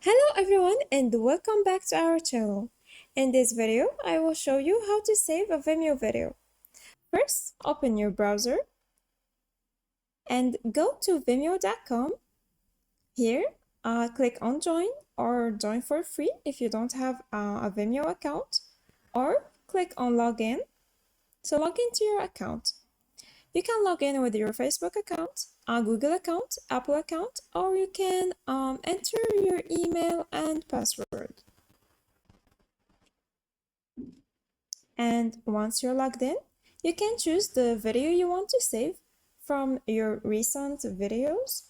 Hello everyone and welcome back to our channel. In this video, I will show you how to save a Vimeo video. First, open your browser and go to vimeo.com. Here, click on join or join for free if you don't have a Vimeo account, or click on login to log into your account. You can log in with your Facebook account, a Google account, Apple account, or you can enter your email and password. And once you're logged in, you can choose the video you want to save from your recent videos,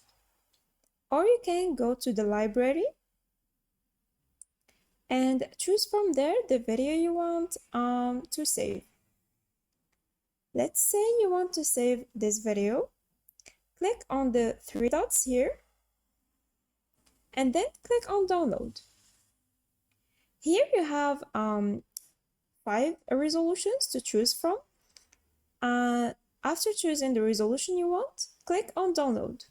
or you can go to the library and choose from there the video you want to save. Let's say you want to save this video. Click on the three dots here and then click on download. Here you have 5 resolutions to choose from. After choosing the resolution you want, click on download.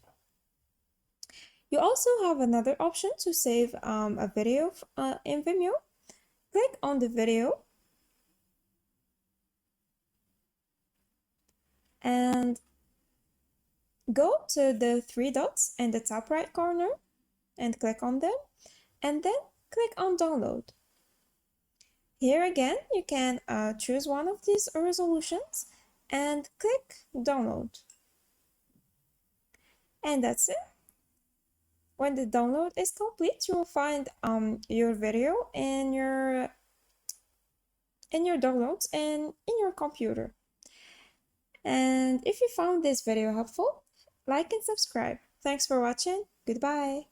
You also have another option to save a video in Vimeo. Click on the video and go to the three dots in the top right corner and click on them, and then click on download. Here again, you can choose one of these resolutions and click download. And that's it. When the download is complete, you will find your video in your downloads and in your computer. And if you found this video helpful, like and subscribe. Thanks for watching. Goodbye.